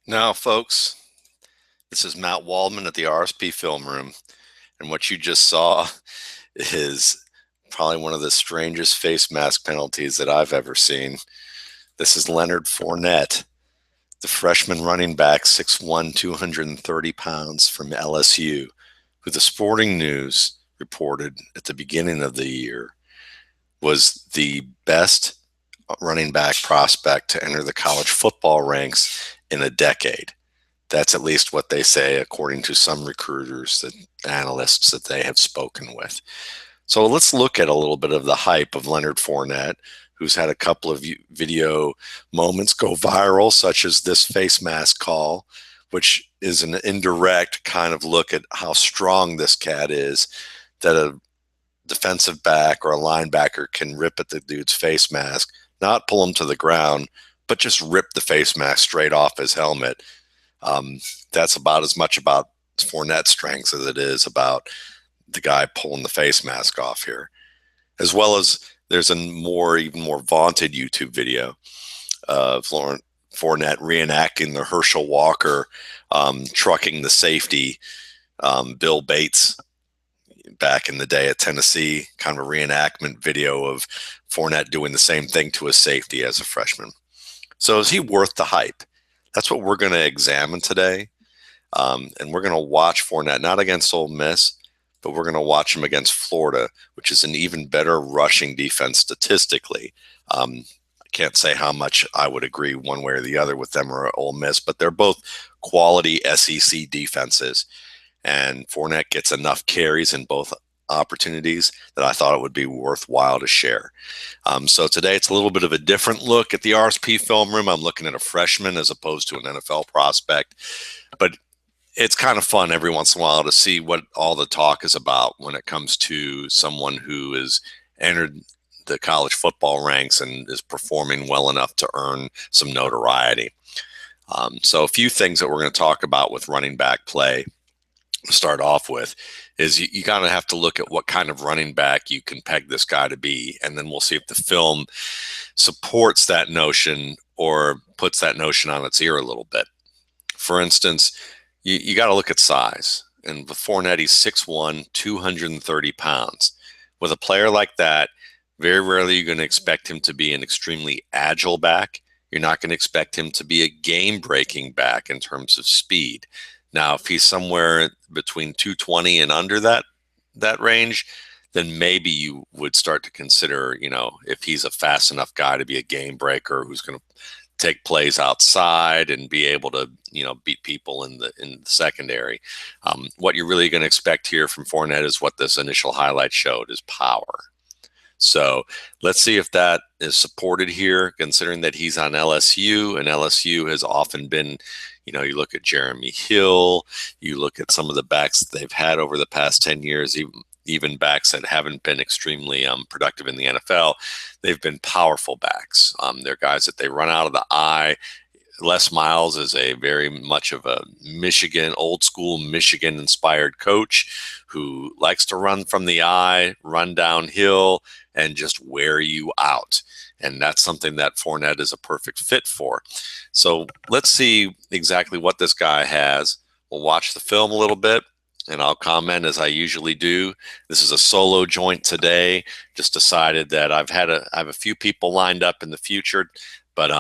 Now, folks, this is Matt Waldman at the RSP Film Room, and what you just saw is probably one of the strangest face mask penalties that I've ever seen. This is Leonard Fournette, the freshman running back, 6'1", 230 pounds from LSU, who the Sporting News reported at the beginning of the year was the best running back prospect to enter the college football ranks in a decade. That's at least what they say, according to some recruiters and analysts that they have spoken with. So let's look at a little bit of the hype of Leonard Fournette, who's had a couple of video moments go viral, such as this face mask call, which is an indirect kind of look at how strong this cat is, that a defensive back or a linebacker can rip at the dude's face mask, not pull him to the ground, but just rip the face mask straight off his helmet. That's about as much about Fournette's strengths as it is about the guy pulling the face mask off here. As well as there's a even more vaunted YouTube video of Fournette reenacting the Herschel Walker trucking the safety, Bill Bates, back in the day at Tennessee, kind of a reenactment video of Fournette doing the same thing to a safety as a freshman. So is he worth the hype? That's what we're going to examine today. And we're going to watch Fournette, not against Ole Miss, but we're going to watch him against Florida, which is an even better rushing defense statistically. I can't say how much I would agree one way or the other with them or Ole Miss, but they're both quality SEC defenses. And Fournette gets enough carries in both opportunities that I thought it would be worthwhile to share. So today it's a little bit of a different look at the RSP Film Room. I'm looking at a freshman as opposed to an NFL prospect, but it's kind of fun every once in a while to see what all the talk is about when it comes to someone who has entered the college football ranks and is performing well enough to earn some notoriety. So a few things that we're going to talk about with running back play to start off with is you kind of have to look at what kind of running back you can peg this guy to be, and then we'll see if the film supports that notion or puts that notion on its ear a little bit. For instance, you got to look at size. And with Fournette, he's 6'1", 230 pounds. With a player like that, very rarely you're going to expect him to be an extremely agile back. You're not going to expect him to be a game-breaking back in terms of speed. Now, if he's somewhere between 220 and under that range, then maybe you would start to consider, if he's a fast enough guy to be a game breaker who's going to take plays outside and be able to, beat people in the secondary. What you're really going to expect here from Fournette is what this initial highlight showed, is power. So let's see if that is supported here, considering that he's on LSU, and LSU has often been, you look at Jeremy Hill, you look at some of the backs that they've had over the past 10 years, even backs that haven't been extremely productive in the NFL, they've been powerful backs. They're guys that they run out of the eye. Les Miles is a very much of a old school Michigan inspired coach who likes to run from the eye, run downhill, and just wear you out. And that's something that Fournette is a perfect fit for. So let's see exactly what this guy has. We'll watch the film a little bit, and I'll comment as I usually do. This is a solo joint today. Just decided that I have a few people lined up in the future, but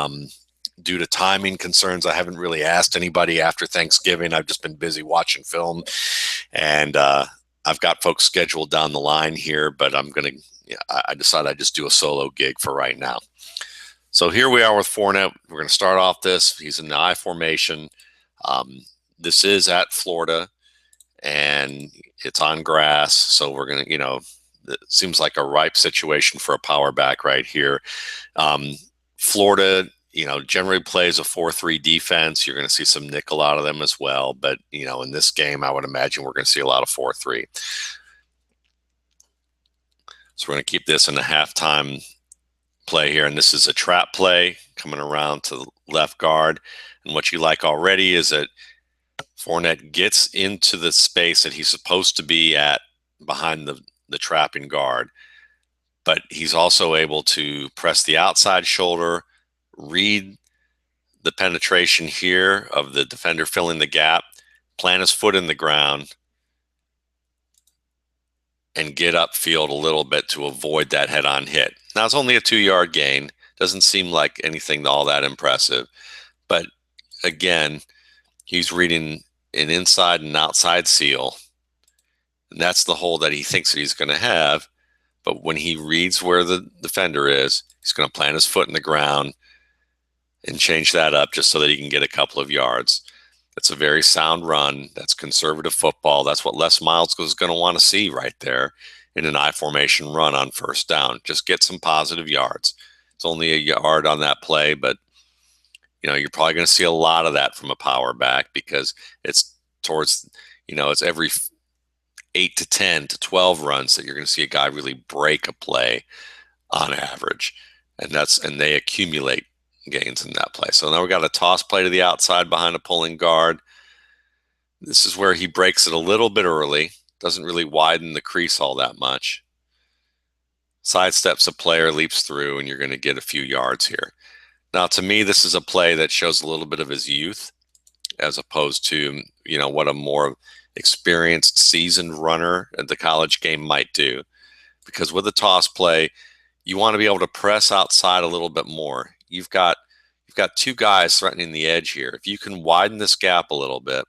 due to timing concerns, I haven't really asked anybody after Thanksgiving. I've just been busy watching film, and I've got folks scheduled down the line here, but I decided I'd just do a solo gig for right now. So here we are with Fournette. We're going to start off this. He's in the I formation. This is at Florida, and it's on grass. So we're going to, it seems like a ripe situation for a power back right here. Florida, generally plays a 4-3 defense. You're going to see some nickel out of them as well. But, in this game, I would imagine we're going to see a lot of 4-3. So we're going to keep this in a halftime play here. And this is a trap play coming around to the left guard. And what you like already is that Fournette gets into the space that he's supposed to be at behind the trapping guard. But he's also able to press the outside shoulder, read the penetration here of the defender filling the gap, plant his foot in the ground, and get upfield a little bit to avoid that head-on hit. Now, it's only a 2-yard gain. Doesn't seem like anything all that impressive. But again, he's reading an inside and outside seal. And that's the hole that he thinks that he's going to have. But when he reads where the defender is, he's going to plant his foot in the ground and change that up just so that he can get a couple of yards. That's a very sound run. That's conservative football. That's what Les Miles is going to want to see right there in an I formation run on first down. Just get some positive yards. It's only a yard on that play, but you're probably going to see a lot of that from a power back because it's towards, it's every 8 to 10 to 12 runs that you're going to see a guy really break a play on average. And they accumulate gains in that play. So now we got a toss play to the outside behind a pulling guard. This is where he breaks it a little bit early, doesn't really widen the crease all that much. Sidesteps a player, leaps through, and you're going to get a few yards here. Now, to me, this is a play that shows a little bit of his youth as opposed to, what a more experienced, seasoned runner at the college game might do. Because with a toss play, you want to be able to press outside a little bit more. You've got 2 guys threatening the edge here. If you can widen this gap a little bit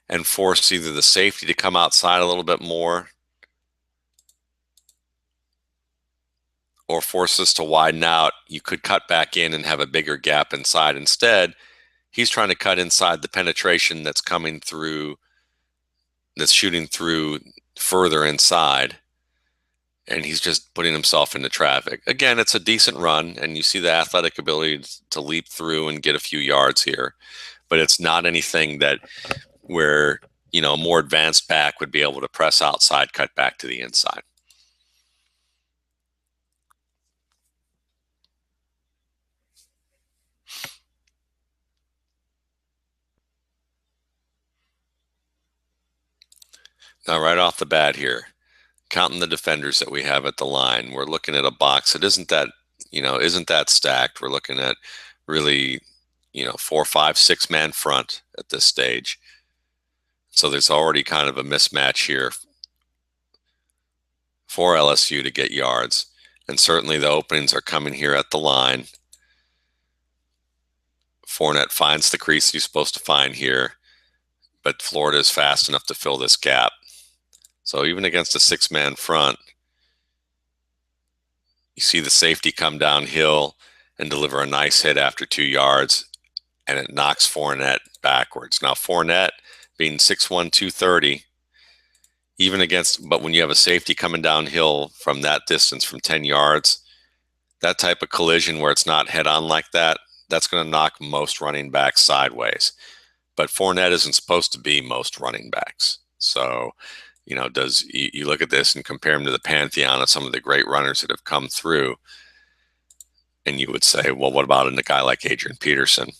and force either the safety to come outside a little bit more or force this to widen out, you could cut back in and have a bigger gap inside. Instead, he's trying to cut inside the penetration that's coming through, that's shooting through further inside. And he's just putting himself into traffic. Again, it's a decent run, and you see the athletic ability to leap through and get a few yards here. But it's not anything that where, a more advanced back would be able to press outside, cut back to the inside. Now, right off the bat here, counting the defenders that we have at the line, we're looking at a box that isn't that stacked. We're looking at really, 4, 5, 6-man front at this stage. So there's already kind of a mismatch here for LSU to get yards. And certainly the openings are coming here at the line. Fournette finds the crease he's supposed to find here, but Florida is fast enough to fill this gap. So even against a 6-man front, you see the safety come downhill and deliver a nice hit after 2 yards, and it knocks Fournette backwards. Now, Fournette being 6'1", 230, but when you have a safety coming downhill from that distance, from 10 yards, that type of collision where it's not head-on like that, that's going to knock most running backs sideways. But Fournette isn't supposed to be most running backs. So, you look at this and compare him to the pantheon of some of the great runners that have come through, and you would say, well, what about a guy like Adrian Peterson?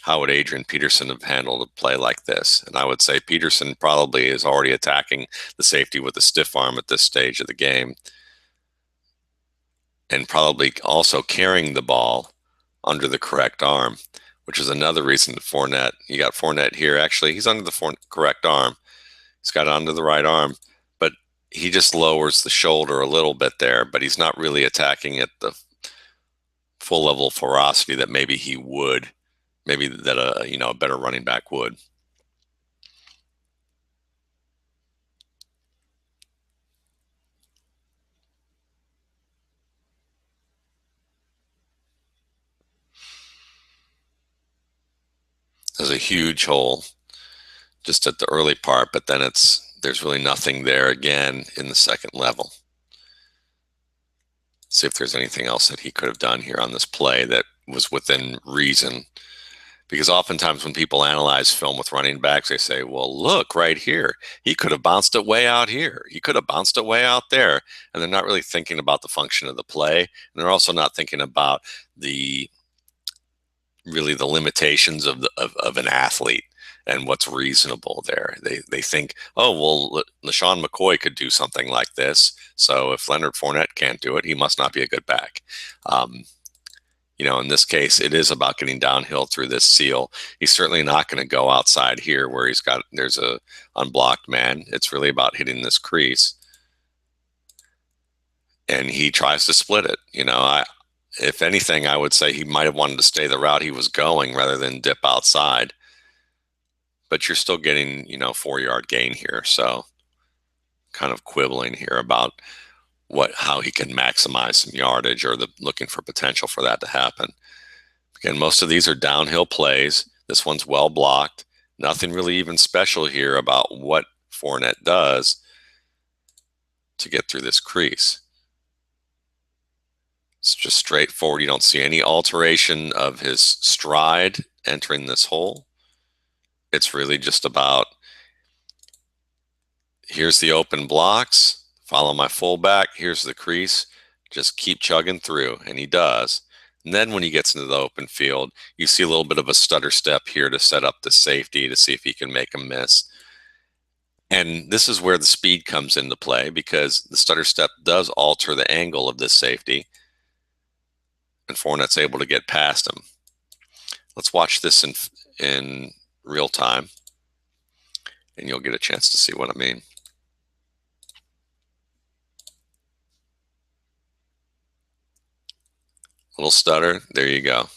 How would Adrian Peterson have handled a play like this? And I would say Peterson probably is already attacking the safety with a stiff arm at this stage of the game, and probably also carrying the ball under the correct arm, which is another reason that Fournette, you got Fournette here. Actually, he's under the correct arm. He's got it under the right arm, but he just lowers the shoulder a little bit there, but he's not really attacking at the full level of ferocity that maybe he would, maybe that a better running back would. There's a huge hole just at the early part, but then there's really nothing there again in the second level. See if there's anything else that he could have done here on this play that was within reason. Because oftentimes when people analyze film with running backs, they say, well, look right here. He could have bounced it way out here. He could have bounced it way out there. And they're not really thinking about the function of the play. And they're also not thinking about the limitations of an athlete and what's reasonable there. They think, oh, well, LaShawn McCoy could do something like this. So if Leonard Fournette can't do it, he must not be a good back. In this case, it is about getting downhill through this seal. He's certainly not going to go outside here where there's a unblocked man. It's really about hitting this crease. And he tries to split it. If anything, I would say he might have wanted to stay the route he was going rather than dip outside. But you're still getting, 4-yard gain here. So kind of quibbling here about how he can maximize some yardage or looking for potential for that to happen. Again, most of these are downhill plays. This one's well blocked. Nothing really even special here about what Fournette does to get through this crease. It's just straightforward. You don't see any alteration of his stride entering this hole. It's really just about, here's the open blocks, follow my fullback, here's the crease, just keep chugging through, and he does. And then when he gets into the open field, you see a little bit of a stutter step here to set up the safety to see if he can make a miss. And this is where the speed comes into play, because the stutter step does alter the angle of this safety, and Fournette's able to get past him. Let's watch this in real time, and you'll get a chance to see what I mean. Little stutter, there you go.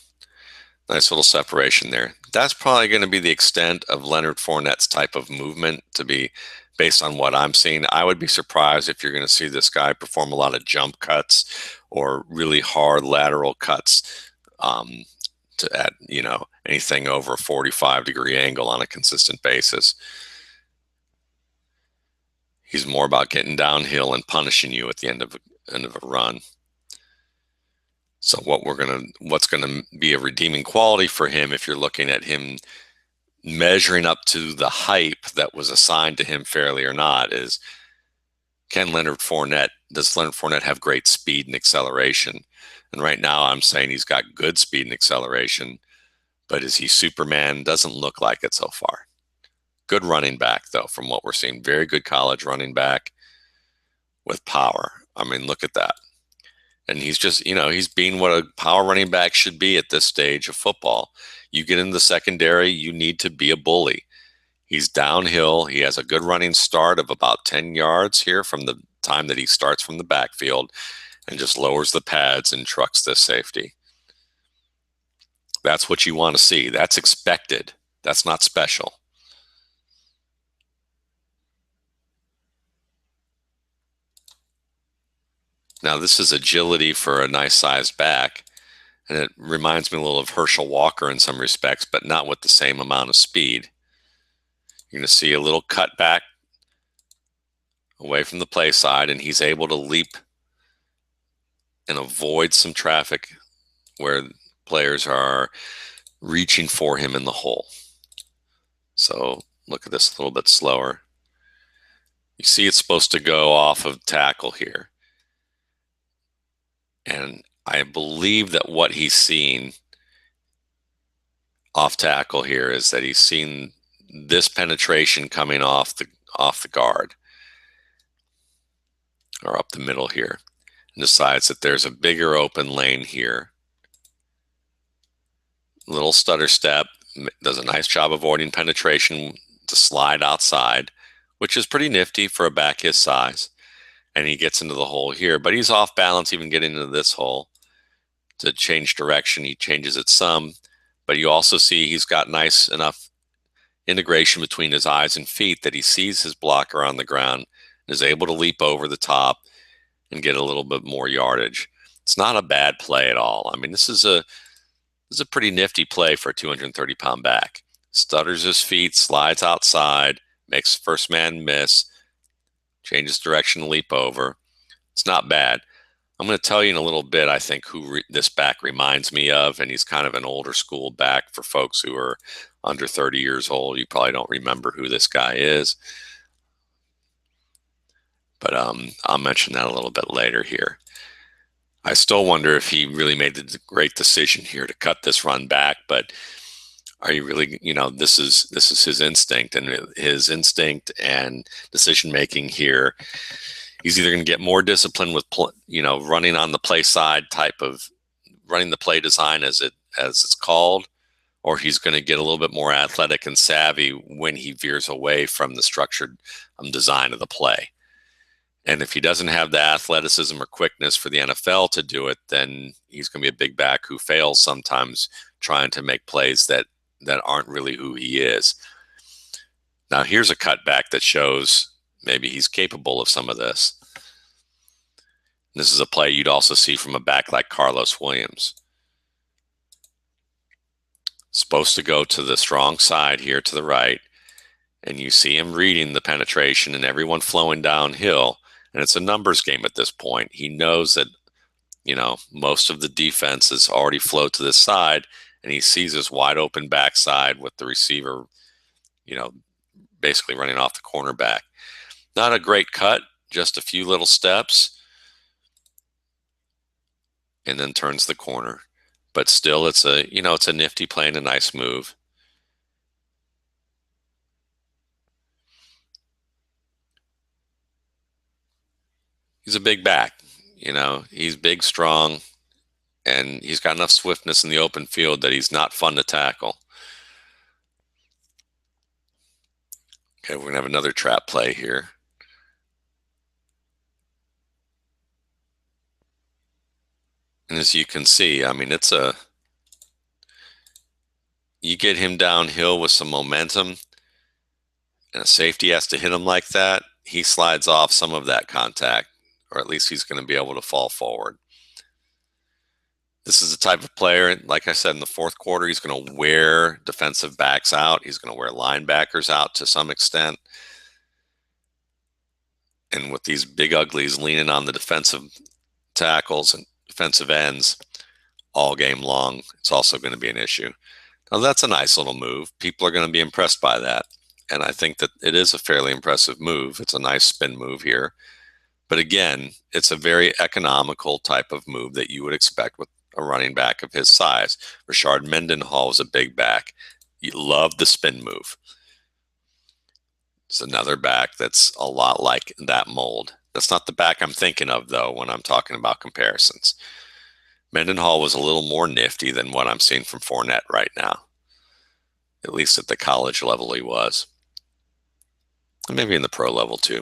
Nice little separation there. That's probably going to be the extent of Leonard Fournette's type of movement to be based on what I'm seeing. I would be surprised if you're going to see this guy perform a lot of jump cuts or really hard lateral cuts to add, anything over a 45-degree angle on a consistent basis. He's more about getting downhill and punishing you at the end of a run. So what's gonna be a redeeming quality for him, if you're looking at him measuring up to the hype that was assigned to him fairly or not, is does Leonard Fournette have great speed and acceleration? And right now I'm saying he's got good speed and acceleration, but is he Superman? Doesn't look like it so far. Good running back, though, from what we're seeing. Very good college running back with power. I mean, look at that. And he's just, he's being what a power running back should be at this stage of football. You get in the secondary, you need to be a bully. He's downhill. He has a good running start of about 10 yards here from the time that he starts from the backfield, and just lowers the pads and trucks this safety. That's what you want to see. That's expected. That's not special. Now, this is agility for a nice-sized back, and it reminds me a little of Herschel Walker in some respects, but not with the same amount of speed. You're going to see a little cut back away from the play side, and he's able to leap and avoid some traffic where players are reaching for him in the hole. So look at this a little bit slower. You see it's supposed to go off of tackle here. And I believe that what he's seen off tackle here is that he's seen this penetration coming off the guard, or up the middle here, and decides that there's a bigger open lane here. Little stutter step, does a nice job avoiding penetration to slide outside, which is pretty nifty for a back his size. And he gets into the hole here, but he's off balance even getting into this hole. To change direction, he changes it some, but you also see he's got nice enough integration between his eyes and feet that he sees his blocker on the ground and is able to leap over the top and get a little bit more yardage. It's not a bad play at all. I mean, this is a pretty nifty play for a 230-pound back. Stutters his feet, slides outside, makes first man miss, changes direction to leap over. It's not bad. I'm going to tell you in a little bit, I think, who this back reminds me of, and he's kind of an older school back for folks who are under 30 years old. You probably don't remember who this guy is, but I'll mention that a little bit later here. I still wonder if he really made the great decision here to cut this run back, but are you really, this is his instinct, and his instinct and decision making here. He's either going to get more discipline with, running on the play side type of running the play design as it's called, or he's going to get a little bit more athletic and savvy when he veers away from the structured design of the play. And if he doesn't have the athleticism or quickness for the NFL to do it, then he's going to be a big back who fails sometimes trying to make plays that aren't really who he is. Now, here's a cutback that shows maybe he's capable of some of this. This is a play you'd also see from a back like Carlos Williams. Supposed to go to the strong side here to the right, and you see him reading the penetration and everyone flowing downhill, and it's a numbers game at this point. He knows that, most of the defense has already flowed to this side, and he sees this wide open backside with the receiver, basically running off the cornerback. Not a great cut, just a few little steps, and then turns the corner. But still, it's a nifty play and a nice move. He's a big back, he's big, strong, and he's got enough swiftness in the open field that he's not fun to tackle. Okay, we're going to have another trap play here. And as you can see, you get him downhill with some momentum, and a safety has to hit him like that. He slides off some of that contact, or at least he's going to be able to fall forward. This is the type of player, like I said, in the fourth quarter, he's going to wear defensive backs out. He's going to wear linebackers out to some extent. And with these big uglies leaning on the defensive tackles and defensive ends all game long, it's also going to be an issue. Now, that's a nice little move. People are going to be impressed by that. And I think that it is a fairly impressive move. It's a nice spin move here. But again, it's a very economical type of move that you would expect with a running back of his size. Rashard Mendenhall was a big back. You love the spin move. It's another back that's a lot like that mold. That's not the back I'm thinking of, though, when I'm talking about comparisons. Mendenhall was a little more nifty than what I'm seeing from Fournette right now. At least at the college level he was. And maybe in the pro level too.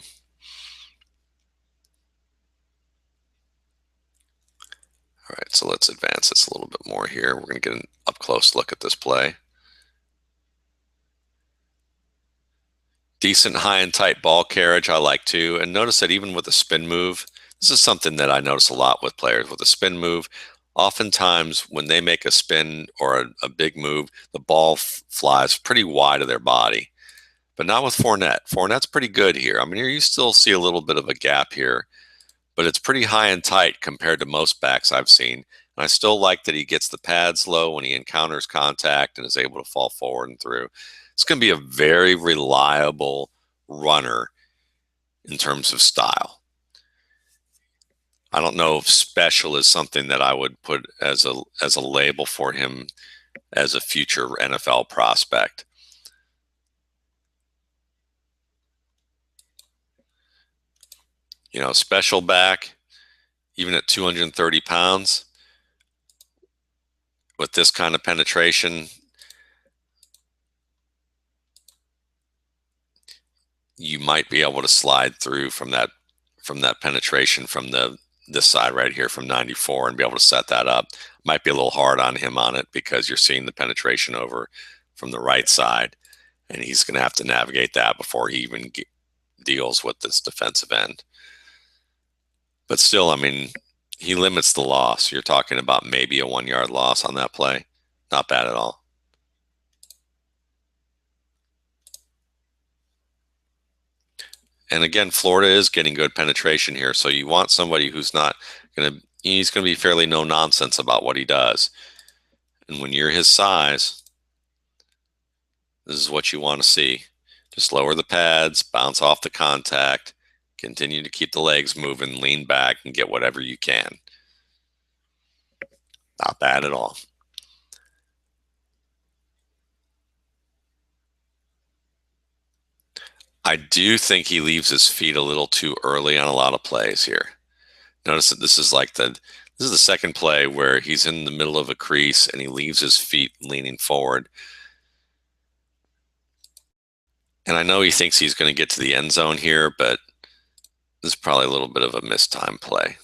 All right, so let's advance this a little bit more here. We're going to get an up-close look at this play. Decent high and tight ball carriage I like too. And notice that even with a spin move, this is something that I notice a lot with players. With a spin move, oftentimes when they make a spin or a big move, the ball flies pretty wide of their body. But not with Fournette. Fournette's pretty good here. Here you still see a little bit of a gap here, but it's pretty high and tight compared to most backs I've seen. And I still like that he gets the pads low when he encounters contact and is able to fall forward and through. It's going to be a very reliable runner in terms of style. I don't know if special is something that I would put as a label for him as a future NFL prospect. Special back, even at 230 pounds, with this kind of penetration, you might be able to slide through from that penetration from this side right here from 94 and be able to set that up. Might be a little hard on him on it because you're seeing the penetration over from the right side, and he's going to have to navigate that before he even deals with this defensive end. But still, he limits the loss. You're talking about maybe a 1-yard loss on that play. Not bad at all. And again, Florida is getting good penetration here. So you want somebody who's not he's going to be fairly no nonsense about what he does. And when you're his size, this is what you want to see. Just lower the pads, bounce off the contact, continue to keep the legs moving, lean back, and get whatever you can. Not bad at all. I do think he leaves his feet a little too early on a lot of plays here. Notice that this is like the This is the second play where he's in the middle of a crease and he leaves his feet leaning forward. And I know he thinks he's going to get to the end zone here, but this is probably a little bit of a mistime play.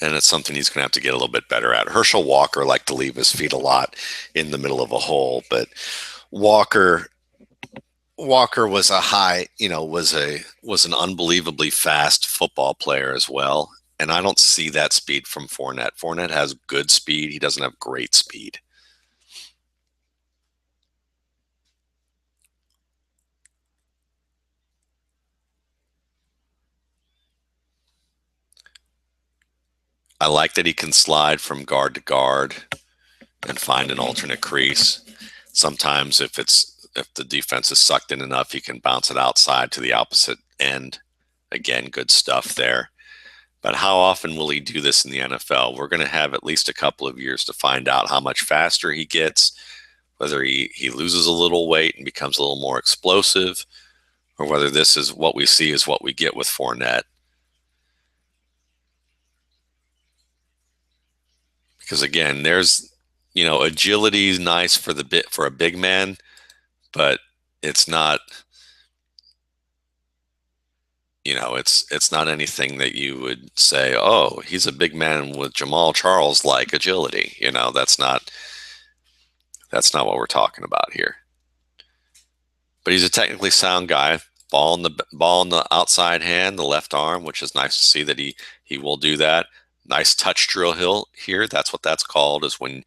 And it's something he's going to have to get a little bit better at. Herschel Walker liked to leave his feet a lot in the middle of a hole, but Walker Walker was a high, was an unbelievably fast football player as well. And I don't see that speed from Fournette. Fournette has good speed. He doesn't have great speed. I like that he can slide from guard to guard and find an alternate crease. Sometimes if the defense is sucked in enough, he can bounce it outside to the opposite end. Again, good stuff there. But how often will he do this in the NFL? We're going to have at least a couple of years to find out how much faster he gets, whether he loses a little weight and becomes a little more explosive, or whether this is what we see is what we get with Fournette. Because again, agility is nice for a big man, but it's not, it's not anything that you would say, oh, he's a big man with Jamal Charles like agility. That's not what we're talking about here. But he's a technically sound guy. Ball in the outside hand, the left arm, which is nice to see that he will do that. Nice touch drill here. That's what that's called, is when you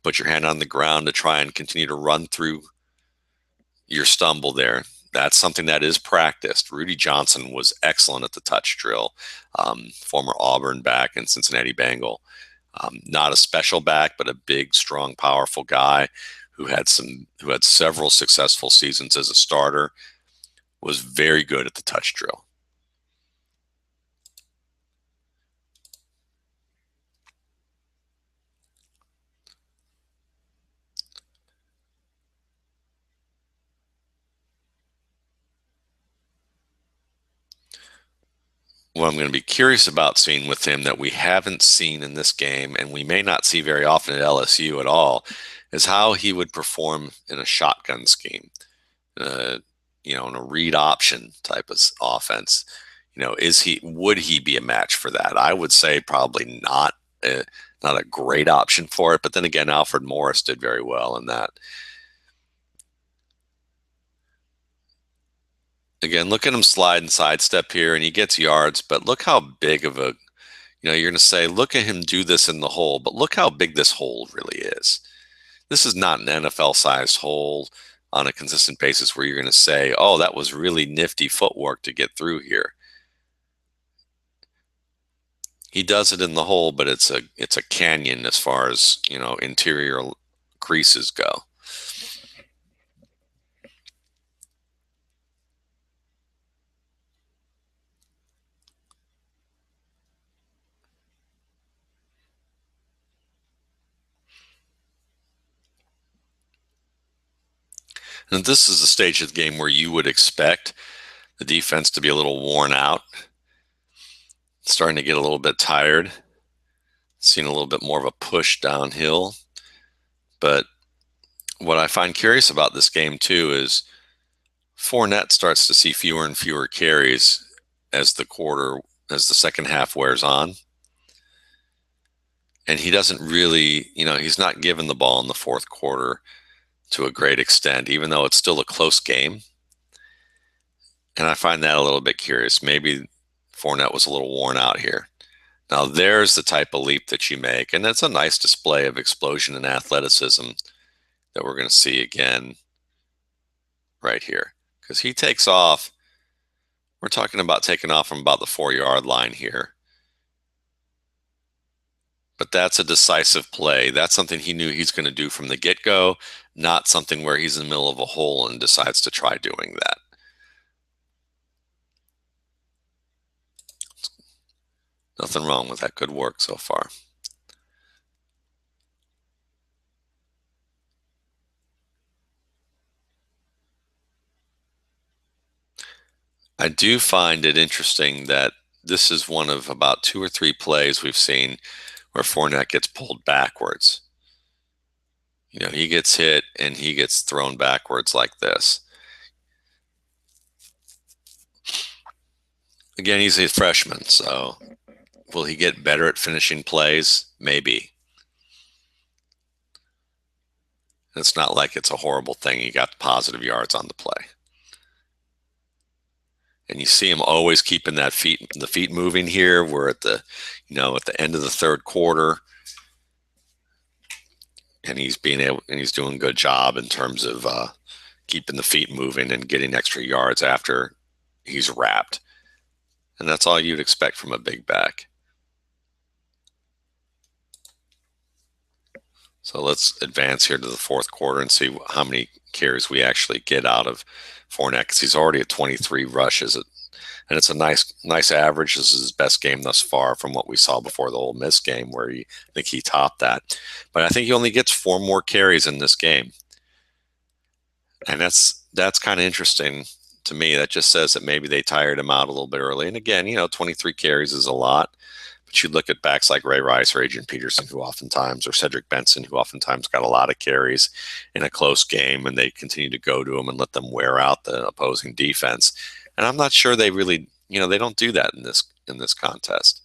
put your hand on the ground to try and continue to run through your stumble there. That's something that is practiced. Rudy Johnson was excellent at the touch drill, former Auburn back and Cincinnati Bengal. Not a special back, but a big, strong, powerful guy who had several successful seasons as a starter. Was very good at the touch drill. What I'm going to be curious about seeing with him that we haven't seen in this game, and we may not see very often at LSU at all, is how he would perform in a shotgun scheme, uh, in a read option type of offense. Would he be a match for that? I would say probably not. Not a great option for it, but then again, Alfred Morris did very well in that. Again, look at him slide and sidestep here, and he gets yards, but look how big of a, you're going to say, look at him do this in the hole, but look how big this hole really is. This is not an NFL-sized hole on a consistent basis where you're going to say, oh, that was really nifty footwork to get through here. He does it in the hole, but it's a canyon as far as, interior creases go. And this is the stage of the game where you would expect the defense to be a little worn out, starting to get a little bit tired, seeing a little bit more of a push downhill. But what I find curious about this game too is Fournette starts to see fewer and fewer carries as the second half wears on. And he doesn't really, he's not given the ball in the fourth quarter to a great extent, even though it's still a close game. And I find that a little bit curious. Maybe Fournette was a little worn out here. Now, there's the type of leap that you make, and it's a nice display of explosion and athleticism that we're going to see again right here. Because he takes off. We're talking about taking off from about the 4-yard line here. But that's a decisive play. That's something he knew he's going to do from the get-go, not something where he's in the middle of a hole and decides to try doing that. Nothing wrong with that. Good work so far. I do find it interesting that this is one of about 2 or 3 plays we've seen where Fournette gets pulled backwards. He gets hit and he gets thrown backwards like this. Again, he's a freshman, so will he get better at finishing plays? Maybe. It's not like it's a horrible thing. He got positive yards on the play. And you see him always keeping the feet moving here. We're at the end of the third quarter, and he's doing a good job in terms of keeping the feet moving and getting extra yards after he's wrapped. And that's all you'd expect from a big back. So let's advance here to the fourth quarter and see how many carries we actually get out of Fournette, because he's already at 23 rushes, and it's a nice average. This is his best game thus far from what we saw before the Ole Miss game, where I think he topped that. But I think he only gets 4 more carries in this game, and that's kind of interesting to me. That just says that maybe they tired him out a little bit early. And again, 23 carries is a lot. But you look at backs like Ray Rice or Adrian Peterson, or Cedric Benson, who oftentimes got a lot of carries in a close game, and they continue to go to them and let them wear out the opposing defense. And I'm not sure they really, they don't do that in this contest.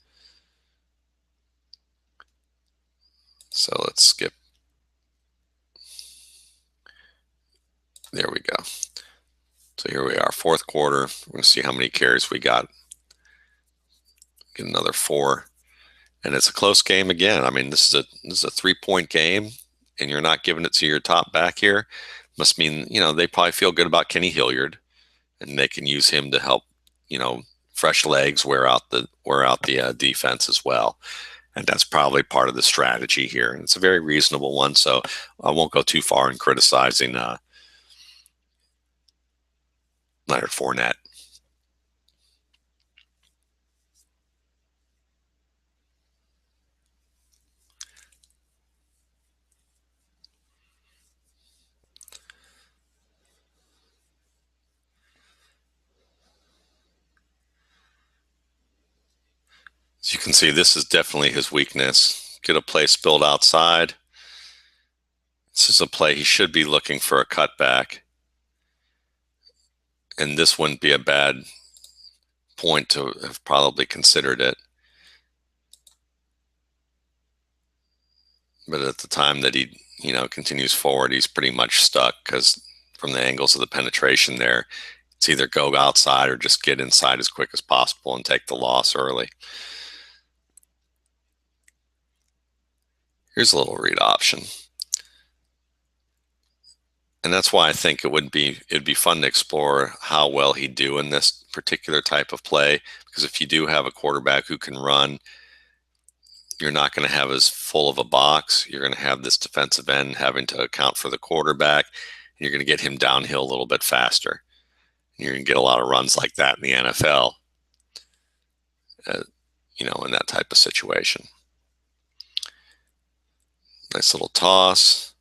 So let's skip. There we go. So here we are, fourth quarter. We're going to see how many carries we got. Get another 4. And it's a close game again. I mean, this is a 3-point game, and you're not giving it to your top back here. Must mean, they probably feel good about Kenny Hilliard, and they can use him to help, fresh legs wear out the defense as well. And that's probably part of the strategy here. And it's a very reasonable one, so I won't go too far in criticizing Leonard Fournette. As you can see, this is definitely his weakness. Get a play spilled outside. This is a play he should be looking for a cutback. And this wouldn't be a bad point to have probably considered it. But at the time that he, continues forward, he's pretty much stuck, because from the angles of the penetration there, it's either go outside or just get inside as quick as possible and take the loss early. Here's a little read option. And that's why I think it'd be fun to explore how well he'd do in this particular type of play, because if you do have a quarterback who can run, you're not going to have as full of a box. You're going to have this defensive end having to account for the quarterback, and you're going to get him downhill a little bit faster. And you're going to get a lot of runs like that in the NFL, in that type of situation. Nice little toss.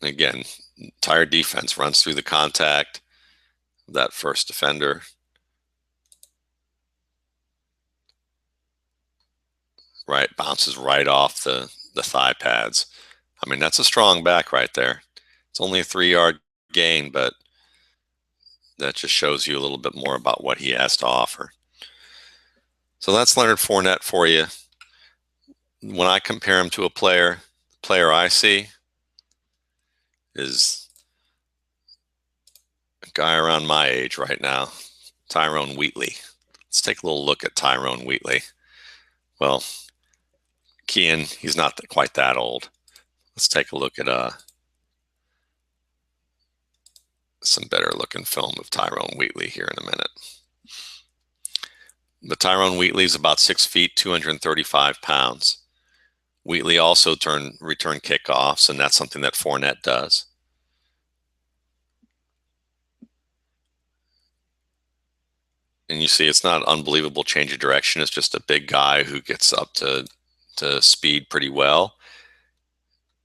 Again, entire defense runs through the contact of that first defender. Right, bounces right off the thigh pads. I mean, that's a strong back right there. It's only a 3-yard gain, but that just shows you a little bit more about what he has to offer. So that's Leonard Fournette for you. When I compare him to a player, the player I see is a guy around my age right now, Tyrone Wheatley. Let's take a little look at Tyrone Wheatley. Well, Kean, he's not quite that old. Let's take a look at some better looking film of Tyrone Wheatley here in a minute. But Tyrone Wheatley is about 6 feet, 235 pounds. Wheatley also return kickoffs, and that's something that Fournette does. And you see, it's not an unbelievable change of direction. It's just a big guy who gets up to speed pretty well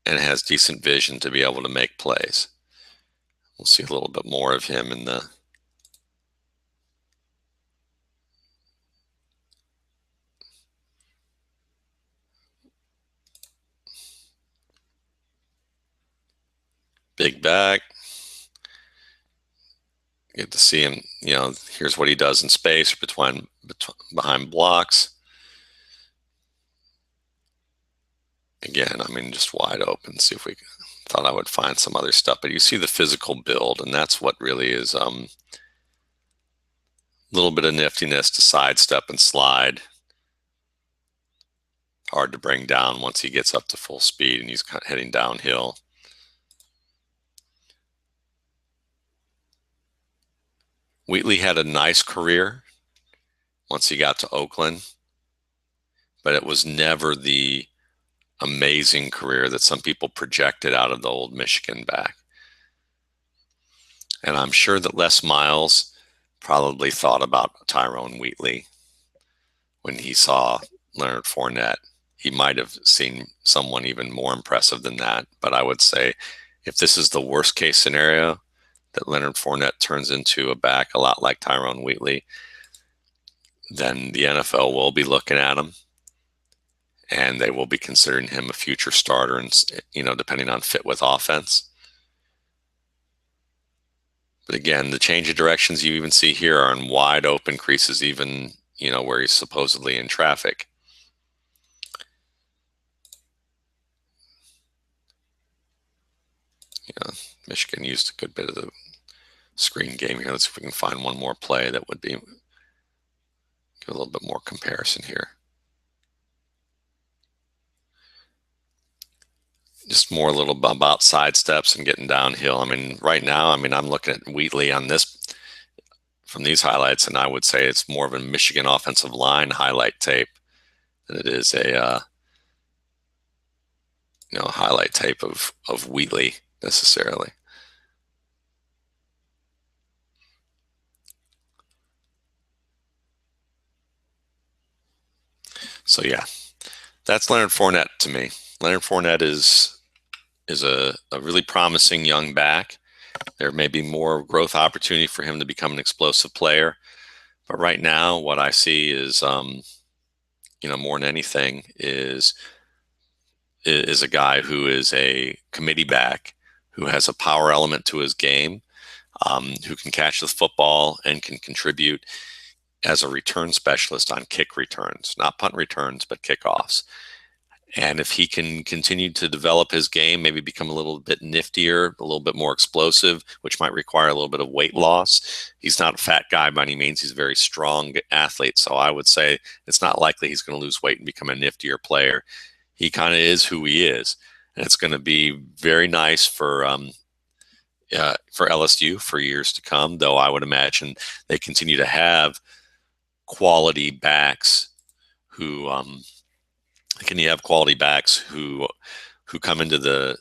and has decent vision to be able to make plays. We'll see a little bit more of him in the back. You get to see him, here's what he does in space behind blocks. Again, I mean, just wide open. See if we thought I would find some other stuff, but you see the physical build, and that's what really is a little bit of niftiness to sidestep and slide. Hard to bring down once he gets up to full speed and he's kind of heading downhill. Wheatley had a nice career once he got to Oakland, but it was never the amazing career that some people projected out of the old Michigan back. And I'm sure that Les Miles probably thought about Tyrone Wheatley when he saw Leonard Fournette. He might have seen someone even more impressive than that. But I would say if this is the worst case scenario, that Leonard Fournette turns into a back a lot like Tyrone Wheatley, then the NFL will be looking at him and they will be considering him a future starter, and depending on fit with offense. But again, the change of directions you even see here are in wide open creases, even where he's supposedly in traffic. Michigan used a good bit of the screen game here. Let's see if we can find one more play that would give a little bit more comparison here. Just more a little about side steps and getting downhill. I mean, right now, I'm looking at Wheatley on this from these highlights, and I would say it's more of a Michigan offensive line highlight tape than it is a highlight tape of Wheatley necessarily. So yeah, that's Leonard Fournette to me. Leonard Fournette is a really promising young back. There may be more growth opportunity for him to become an explosive player. But right now, what I see is, more than anything, is a guy who is a committee back, who has a power element to his game, who can catch the football and can contribute as a return specialist on kick returns, not punt returns, but kickoffs. And if he can continue to develop his game, maybe become a little bit niftier, a little bit more explosive, which might require a little bit of weight loss. He's not a fat guy by any means. He's a very strong athlete. So I would say it's not likely he's going to lose weight and become a niftier player. He kind of is who he is. And it's going to be very nice for LSU for years to come, though I would imagine they continue to have quality backs who come into the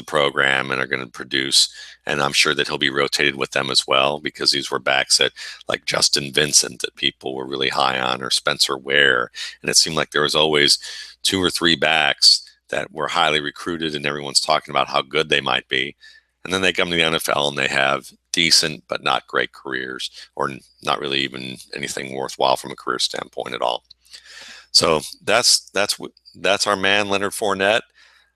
program and are going to produce, and I'm sure that he'll be rotated with them as well, because these were backs that, like Justin Vincent, that people were really high on, or Spencer Ware, and it seemed like there was always 2 or 3 backs that were highly recruited and everyone's talking about how good they might be, and then they come to the NFL and they have decent but not great careers, or not really even anything worthwhile from a career standpoint at all. So that's our man, Leonard Fournette.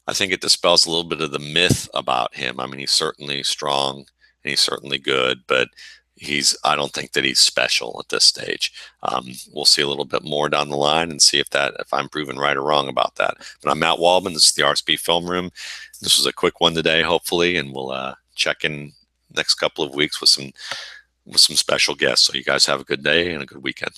I think it dispels a little bit of the myth about him. I mean, he's certainly strong and he's certainly good, but I don't think that he's special at this stage. We'll see a little bit more down the line and see if I'm proven right or wrong about that. But I'm Matt Waldman. This is the RSP Film Room. This was a quick one today, hopefully, and we'll check in next couple of weeks with some special guests. So you guys have a good day and a good weekend.